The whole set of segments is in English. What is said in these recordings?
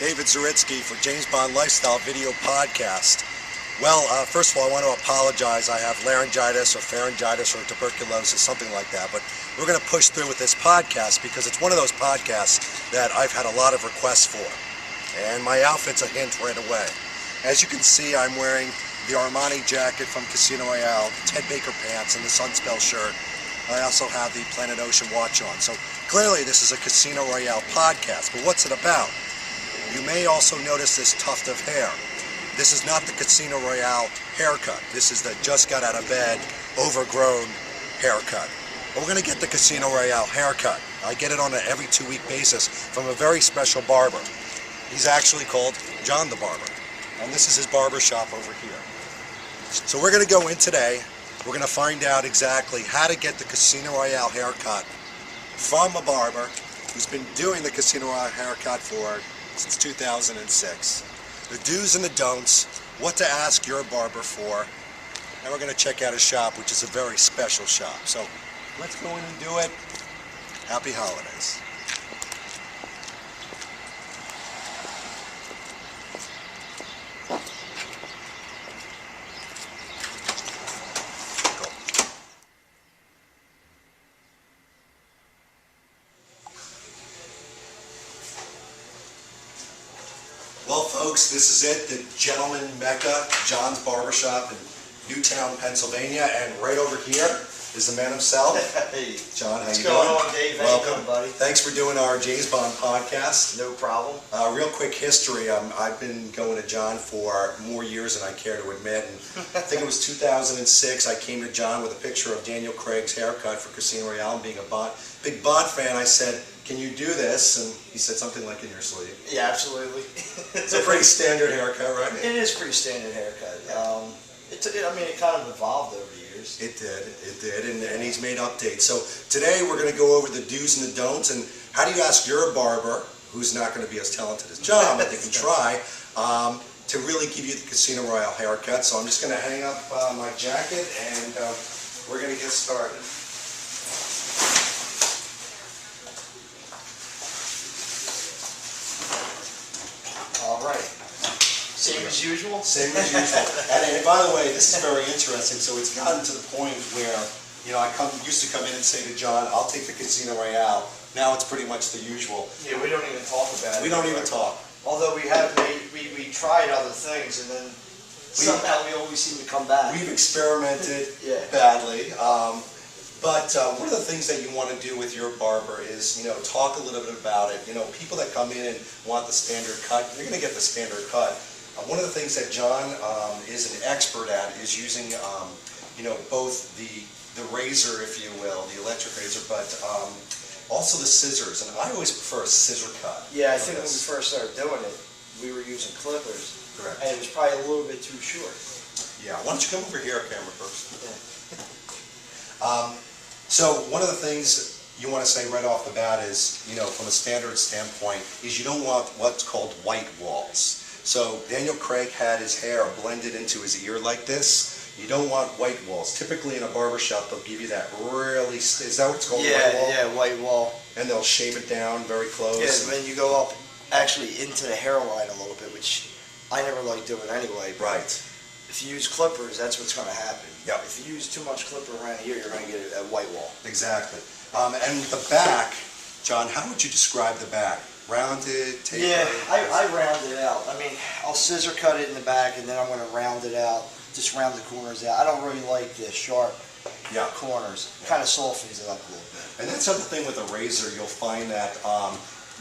David Zaritsky for James Bond Lifestyle Video Podcast. Well, first of all, I want to apologize. I have laryngitis or pharyngitis or tuberculosis, something like that. But we're going to push through with this podcast because it's one of those podcasts that I've had a lot of requests for. And my outfit's a hint right away. As you can see, I'm wearing the Armani jacket from Casino Royale, the Ted Baker pants, and the Sunspell shirt. I also have the Planet Ocean watch on. So clearly this is a Casino Royale podcast. But what's it about? You may also notice this tuft of hair. This is not the Casino Royale haircut. This is the just got out of bed, overgrown haircut. But we're going to get the Casino Royale haircut. I get it on an every 2-week basis from a very special barber. He's actually called John the Barber. And this is his barber shop over here. So we're going to go in today. We're going to find out exactly how to get the Casino Royale haircut from a barber who's been doing the Casino Royale haircut since 2006. The do's and the don'ts, what to ask your barber for, and we're going to check out his shop, which is a very special shop. So let's go in and do it. Happy holidays. Well, folks, this is it, the Gentleman Mecca, John's Barbershop in Newtown, Pennsylvania, and right over here is the man himself. Hey, John, how you doing? What's going on, Dave? Welcome, how you doing, buddy? Thanks for doing our James Bond podcast. No problem. Real quick history, I've been going to John for more years than I care to admit, and I think it was 2006, I came to John with a picture of Daniel Craig's haircut for Casino Royale, and being a big Bond fan, I said, can you do this? And he said something like in your sleeve. Yeah, absolutely. It's a pretty standard haircut, right? It is pretty standard haircut. It kind of evolved over the years. It did, and he's made updates. So today we're going to go over the do's and the don'ts, and how do you ask your barber, who's not going to be as talented as John, but they can try, to really give you the Casino Royale haircut. So I'm just going to hang up my jacket, and we're going to get started. All right. Same as usual? Same as usual. And by the way, this is very interesting. So it's gotten to the point where, I used to come in and say to John, I'll take the Casino Royale. Now it's pretty much the usual. Yeah, we don't even talk about it. We don't even talk. Although we tried other things, and then somehow we always seem to come back. We've experimented badly. But one of the things that you want to do with your barber is, talk a little bit about it. People that come in and want the standard cut, you're going to get the standard cut. One of the things that John is an expert at is using, both the razor, if you will, the electric razor, but also the scissors. And I always prefer a scissor cut. Yeah, I think when we first started doing it, we were using clippers. Correct. And it was probably a little bit too short. Yeah. Why don't you come over here, camera first? Yeah. So one of the things you want to say right off the bat is, from a standard standpoint, is you don't want what's called white walls. So Daniel Craig had his hair blended into his ear like this. You don't want white walls. Typically in a barbershop, they'll give you that really, is that what it's called, white wall? Yeah, white wall. And they'll shave it down very close. Yeah, and then you go up actually into the hairline a little bit, which I never like doing anyway. Right. If you use clippers, that's what's going to happen. Yep. If you use too much clipper around here, you're going to get a white wall. Exactly. And the back, John, how would you describe the back? Rounded, tapered? Yeah, I round it out. I'll scissor cut it in the back, and then I'm going to round it out, just round the corners out. I don't really like the sharp corners. It kind of softens it up a little bit. And that's the other thing with a razor. You'll find that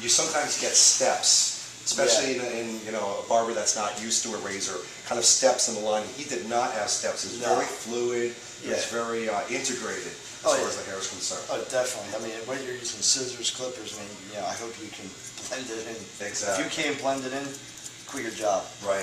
you sometimes get steps. Especially in a barber that's not used to a razor, kind of steps in the line. He did not have steps. It was very fluid. It was very integrated as far as the hair is concerned. Oh, definitely. Whether you're using scissors, clippers, I hope you can blend it in. Exactly. If you can't blend it in, quit your job. Right.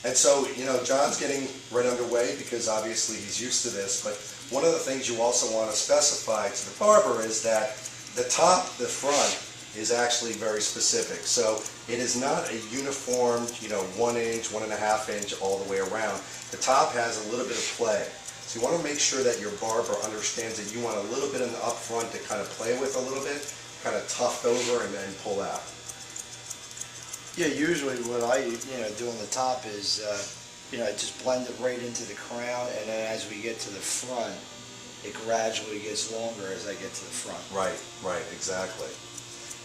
And so, John's getting right underway because obviously he's used to this. But one of the things you also want to specify to the barber is that the top, the front, is actually very specific. So it is not a uniform, 1 inch, 1.5 inch all the way around. The top has a little bit of play. So you want to make sure that your barber understands that you want a little bit in the up front to kind of play with a little bit, kind of tuft over and then pull out. Yeah, usually what I do on the top is I just blend it right into the crown, and then as we get to the front, it gradually gets longer as I get to the front. Right, exactly.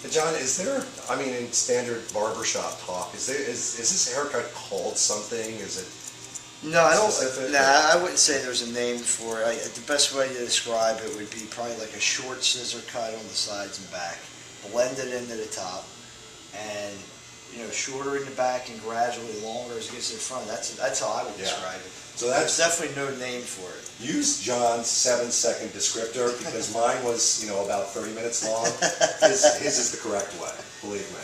And John, is there, I mean, in standard barbershop talk, is this haircut called something? Is it No, I don't. specific? Nah, I wouldn't say there's a name for it. The best way to describe it would be probably like a short scissor cut on the sides and back, blended into the top, and shorter in the back and gradually longer as it gets to the front. That's how I would describe it. So There's that's, definitely no name for it. use John's 7-second descriptor, because mine was, about 30 minutes long. His is the correct way, believe me.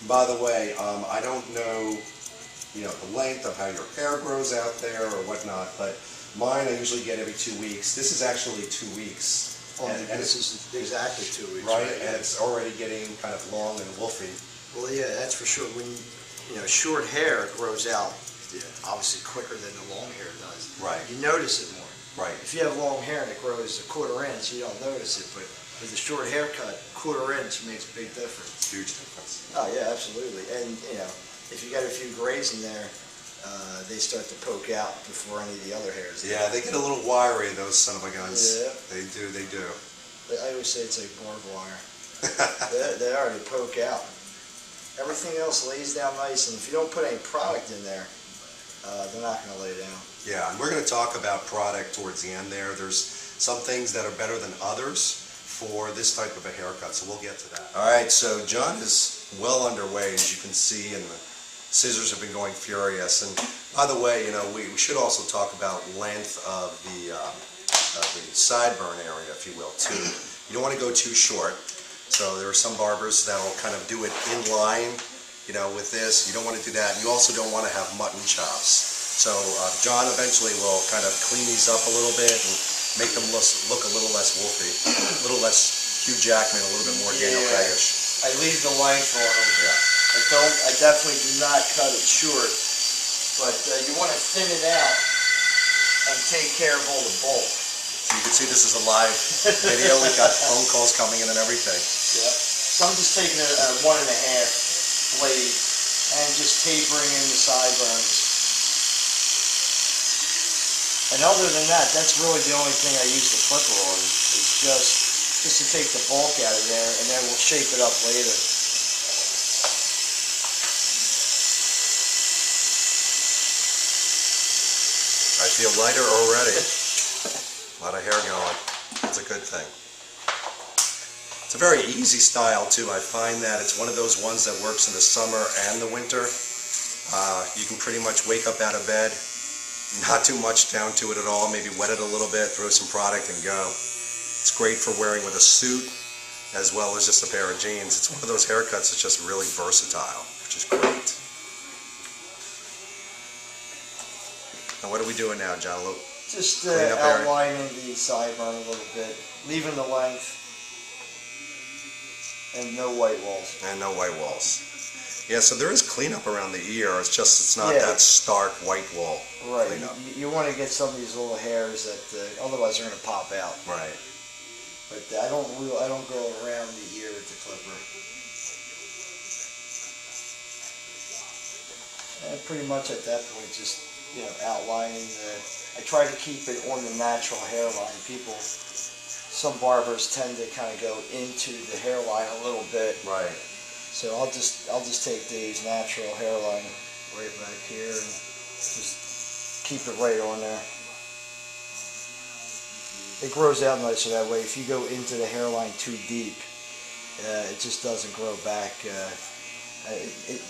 By the way, I don't know, the length of how your hair grows out there or whatnot, but mine I usually get every 2 weeks. This is actually 2 weeks. And this is exactly 2 weeks, right? And it's already getting kind of long and wolfy. Well, yeah, that's for sure. When short hair grows out, obviously quicker than the long hair does. Right. You notice it more. Right. If you have long hair and it grows a quarter inch, you don't notice it. But with a short haircut, quarter inch makes a big difference. Huge difference. Oh yeah, absolutely. And if you got a few grays in there, they start to poke out before any of the other hairs. Yeah, they get a little wiry, those son of a guns. Yeah. They do. I always say it's like barbed wire. they already poke out. Everything else lays down nice, and if you don't put any product in there, they're not going to lay down. Yeah, and we're going to talk about product towards the end there. There's some things that are better than others for this type of a haircut, so we'll get to that. All right, so John is well underway, as you can see, and the scissors have been going furious. And by the way, we should also talk about length of the sideburn area, if you will, too. You don't want to go too short. So there are some barbers that will kind of do it in line, with this. You don't want to do that. You also don't want to have mutton chops. So John eventually will kind of clean these up a little bit and make them look a little less wolfy, a little less Hugh Jackman, a little bit more Daniel Craig-ish. I leave the length on them. Yeah. I definitely do not cut it short, but you want to thin it out and take care of all the bulk. So you can see this is a live video. We've got phone calls coming in and everything. Yeah. So I'm just taking a 1.5 blade and just tapering in the sideburns. And other than that, that's really the only thing I use the clipper on. Is just to take the bulk out of there, and then we'll shape it up later. I feel lighter already. A lot of hair going. That's a good thing. It's a very easy style too. I find that it's one of those ones that works in the summer and the winter. You can pretty much wake up out of bed, not too much down to it at all, maybe wet it a little bit, throw some product and go. It's great for wearing with a suit as well as just a pair of jeans. It's one of those haircuts that's just really versatile, which is great. Now what are we doing now, John? Just outlining the sideburn a little bit, leaving the length, and no white walls. And no white walls. Yeah, so there is cleanup around the ear. It's not that stark white wall cleanup. You want to get some of these little hairs that otherwise they're going to pop out. Right. But I don't go around the ear with the clipper. And pretty much at that point, just outlining I try to keep it on the natural hairline. Some barbers tend to kind of go into the hairline a little bit. Right. So I'll just take these natural hairline right back here and just keep it right on there. It grows out nicer that way. If you go into the hairline too deep, it just doesn't grow back.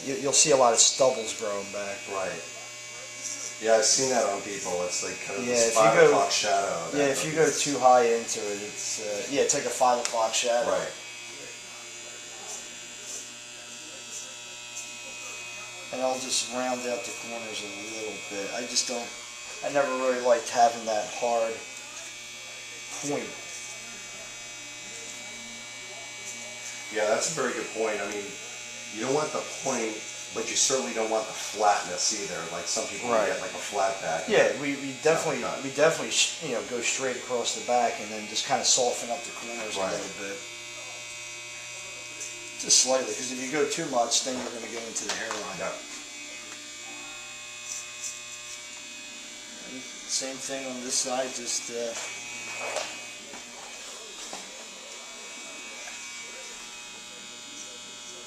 You'll see a lot of stubbles growing back. Right. Yeah, I've seen that on people. It's like kind of this 5 o'clock shadow. Yeah, if you go too high into it, it's like a 5 o'clock shadow. Right. And I'll just round out the corners a little bit. I never really liked having that hard point. Yeah, that's a very good point. I mean, you don't want the point, but you certainly don't want the flatness either. Like some people get like a flat back. Yeah, we definitely go straight across the back and then just kind of soften up the corners a little bit. Just slightly, because if you go too much, then you're going to go into the hairline. Yeah. And same thing on this side, just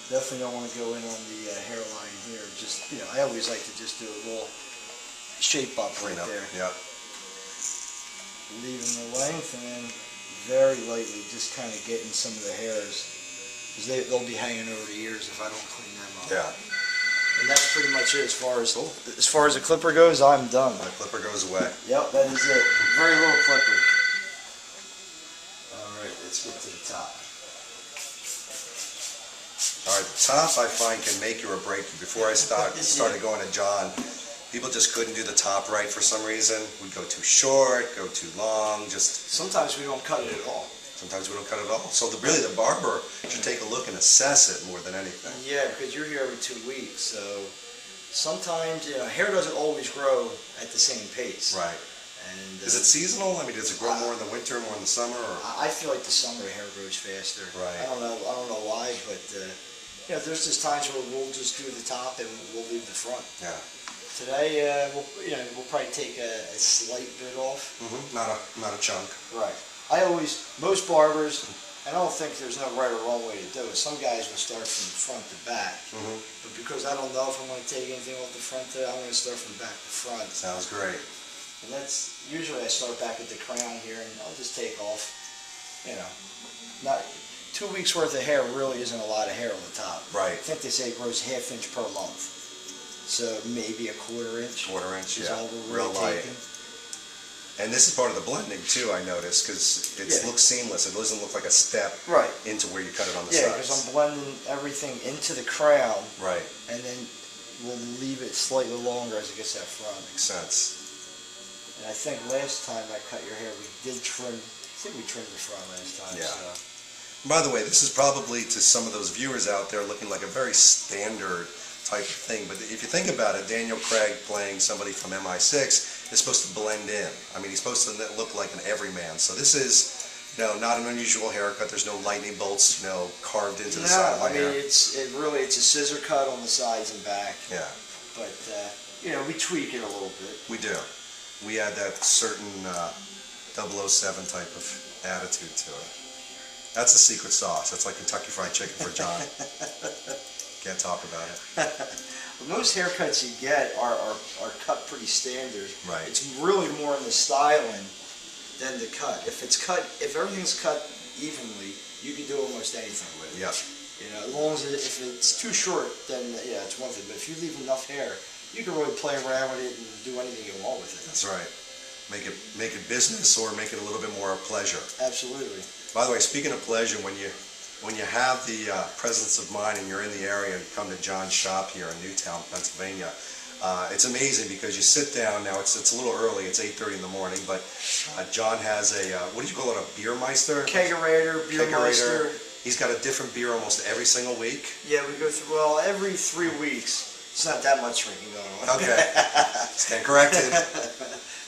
definitely don't want to go in on the hairline here. Just, I always like to just do a little shape up right there. Yeah. Leaving the length, and then very lightly just kind of getting some of the hairs. Because they'll be hanging over the ears if I don't clean them up. Yeah. And that's pretty much it as far as the clipper goes. I'm done. The clipper goes away. Yep, that is it. Very little clipper. All right, let's get to the top. All right, the top I find can make you or break you. Before I started going to John, people just couldn't do the top right for some reason. We'd go too short, go too long, just... Sometimes we don't cut it at all. Sometimes we don't cut it at all. So really the barber should take a look and assess it more than anything. Yeah, because you're here every 2 weeks, so sometimes, hair doesn't always grow at the same pace. Right. And is it seasonal? I mean, does it grow more in the winter, more in the summer? Or? I feel like the summer hair grows faster. Right. I don't know why, but there's just times where we'll just do the top and we'll leave the front. Yeah. Today, we'll probably take a slight bit off. Mm-hmm. Not a chunk. Right. Most barbers, and I don't think there's no right or wrong way to do it. Some guys will start from front to back, but because I don't know if I'm going to take anything off the front, I'm going to start from back to front. Sounds great. And that's usually I start back at the crown here, and I'll just take off. Not 2 weeks worth of hair really isn't a lot of hair on the top. Right. I think they say it grows ½ inch per month, so maybe a ¼ inch. ¼ inch, is yeah. all we're Real really light. taking. And this is part of the blending too, I noticed, because it looks seamless. It doesn't look like a step into where you cut it on the sides. Yeah, because I'm blending everything into the crown. Right. And then we'll leave it slightly longer as it gets that front. Makes sense. And I think last time I cut your hair, we did trim. I think we trimmed the front last time. Yeah. So. By the way, this is probably to some of those viewers out there looking like a very standard type of thing. But if you think about it, Daniel Craig playing somebody from MI6 is supposed to blend in. I mean, he's supposed to look like an everyman. So this is, not an unusual haircut. There's no lightning bolts, carved into the side of my hair. No, I mean, it's a scissor cut on the sides and back. Yeah. But, we tweak it a little bit. We do. We add that certain 007 type of attitude to it. That's the secret sauce. That's like Kentucky Fried Chicken for John. Can't talk about it. Most haircuts you get are cut pretty standard. Right. It's really more in the styling than the cut. If everything's cut evenly, you can do almost anything with it. Yep. As long as if it's too short, then it's one thing. But if you leave enough hair, you can really play around with it and do anything you want with it. That's right. Make it business or make it a little bit more a pleasure. Absolutely. By the way, speaking of pleasure, when you have the presence of mind and you're in the area and come to John's shop here in Newtown, Pennsylvania, it's amazing because you sit down. Now it's a little early. It's 8:30 in the morning, but John has a what do you call it? A beer meister? Kegerator, beer meister. He's got a different beer almost every single week. Yeah, we go through every 3 weeks. It's not that much drinking going on. Okay, stand corrected.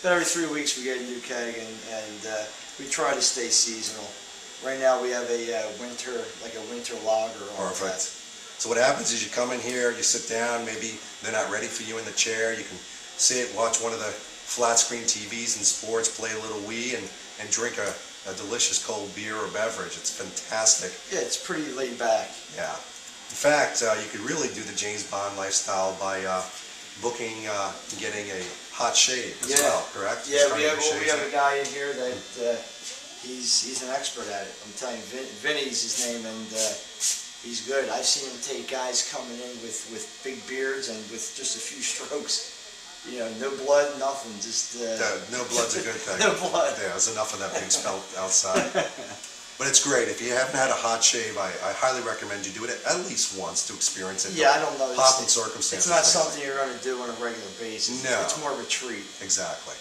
But every 3 weeks we get a new keg, and we try to stay seasonal. Right now we have a winter lager on. Perfect. So what happens is you come in here, you sit down, maybe they're not ready for you in the chair, you can sit, watch one of the flat screen TVs in sports, play a little Wii, and drink a delicious cold beer or beverage. It's fantastic. Yeah, it's pretty laid back. Yeah. In fact, you could really do the James Bond lifestyle by booking and getting a hot shave as well, correct? Yeah, we have a guy in here that he's an expert at it. I'm telling you, Vinny's his name, and he's good. I've seen him take guys coming in with big beards and with just a few strokes. No blood, nothing. Just no blood's a good thing. No blood. Yeah, there's enough of that being spelled outside. But it's great. If you haven't had a hot shave, I highly recommend you do it at least once to experience it. Yeah, I don't know. Pop and circumstances. It's not something you're going to do on a regular basis. No. It's more of a treat. Exactly.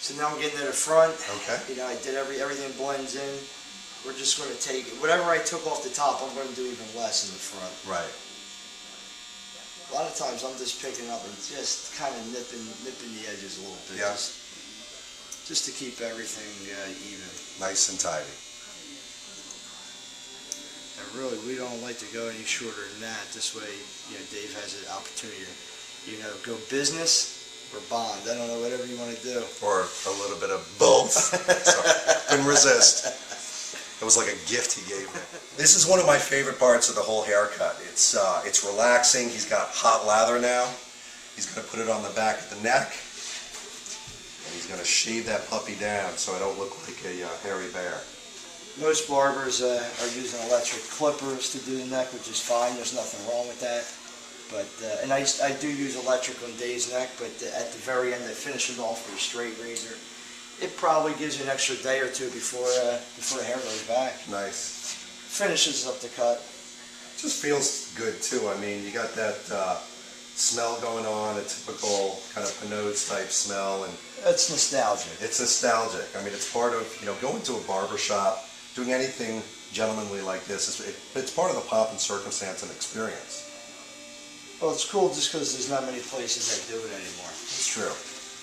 So now I'm getting to the front. Okay. I did everything blends in. We're just going to take whatever I took off the top, I'm going to do even less in the front. Right. A lot of times I'm just picking up and just kind of nipping the edges a little bit. Yeah. Just to keep everything even. Nice and tidy. And really, we don't like to go any shorter than that. This way, Dave has an opportunity to, go business or bond. I don't know, whatever you want to do. Or a little bit of both. Sorry, couldn't resist. It was like a gift he gave me. This is one of my favorite parts of the whole haircut. It's relaxing. He's got hot lather now. He's going to put it on the back of the neck. And he's going to shave that puppy down so I don't look like a hairy bear. Most barbers are using electric clippers to do the neck, which is fine. There's nothing wrong with that. But and I do use electric on Dave's neck, but at the very end I finish it off with a straight razor. It probably gives you an extra day or two before the hair goes back. Nice. Finishes up the cut. Just feels good too. I mean, you got that smell going on, a typical kind of Pinaud's type smell, and it's nostalgic. It's nostalgic. I mean, it's part of going to a barber shop, doing anything gentlemanly like this. It's part of the pomp and circumstance and experience. Well, it's cool just because there's not many places that do it anymore. It's true.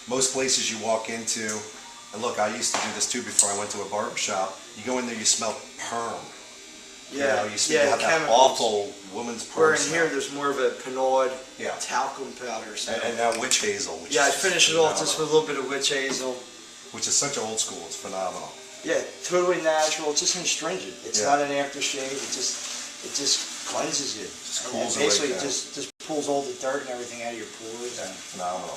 Most places you walk into, and look, I used to do this too before I went to a barber shop. You go in there, you smell perm. Yeah, you have that awful woman's perm. Where in smell. here, there's more of a Pinaud, yeah, talcum powder smell. And now witch hazel. Which I is finish it off just with a little bit of witch hazel. Which is such old school. It's phenomenal. Yeah, totally natural. It's just astringent. It's not an aftershave. It just cleanses you. Just cools and basically, right it just pulls all the dirt and everything out of your pores. Yeah, phenomenal.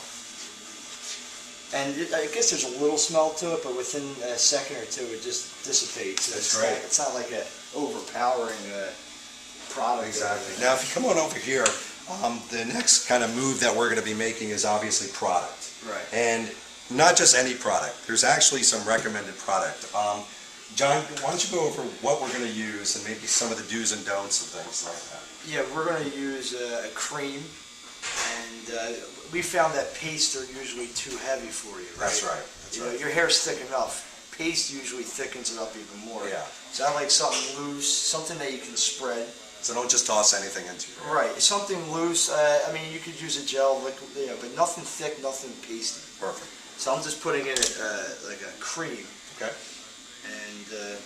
And I guess there's a little smell to it, but within a second or two, it just dissipates. That's great. It's not like an overpowering product. Exactly. Now, if you come on over here, the next kind of move that we're going to be making is obviously product. Right. And not just any product. There's actually some recommended product. John, why don't you go over what we're going to use and maybe some of the do's and don'ts and things like that. Yeah, we're going to use a cream, and we found that paste are usually too heavy for you. Right? That's right. That's right. Your hair's thick enough. Paste usually thickens it up even more. Yeah. So I like something loose, something that you can spread. So don't just toss anything into your hair. Right, something loose. I mean, you could use a gel, liquid, but nothing thick, nothing pasty. Perfect. So I'm just putting in like a cream. Okay. And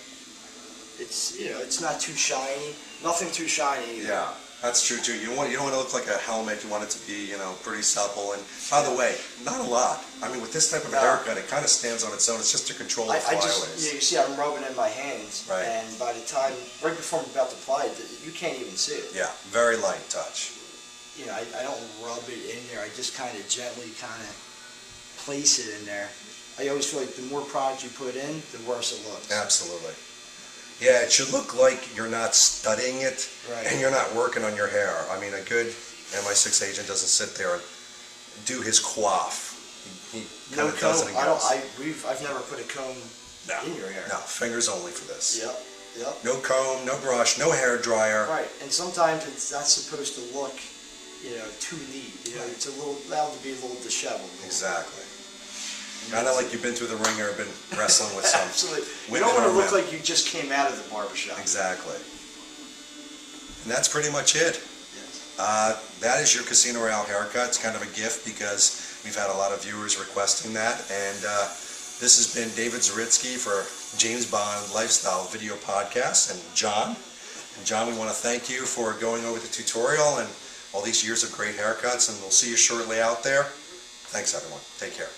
it's not too shiny. Nothing too shiny either. Yeah, that's true too. You don't want to look like a helmet. You want it to be pretty supple. And by the way, not a lot. I mean, with this type of a haircut, it kind of stands on its own. It's just to control the flyaways. You see, I'm rubbing in my hands, right. And by the time, right before I'm about to apply it, you can't even see it. Yeah, very light touch. I don't rub it in there. I just kind of gently place it in there. I always feel like the more product you put in, the worse it looks. Absolutely. Yeah, it should look like you're not studying it, right, and you're not working on your hair. I mean, a good MI6 agent doesn't sit there and do his coif. He kind of does it and goes. I've never put a comb in your hair. No, fingers only for this. Yep. No comb, no brush, no hair dryer. Right, and sometimes it's not supposed to look, too neat. It's allowed to be a little disheveled. Exactly. Kind of like you've been through the ringer, been wrestling with some. Absolutely. You don't want to look like you just came out of the barbershop. Exactly. And that's pretty much it. Yes. That is your Casino Royale haircut. It's kind of a gift because we've had a lot of viewers requesting that. And this has been David Zaritsky for James Bond Lifestyle Video Podcast. And John, we want to thank you for going over the tutorial and all these years of great haircuts. And we'll see you shortly out there. Thanks, everyone. Take care.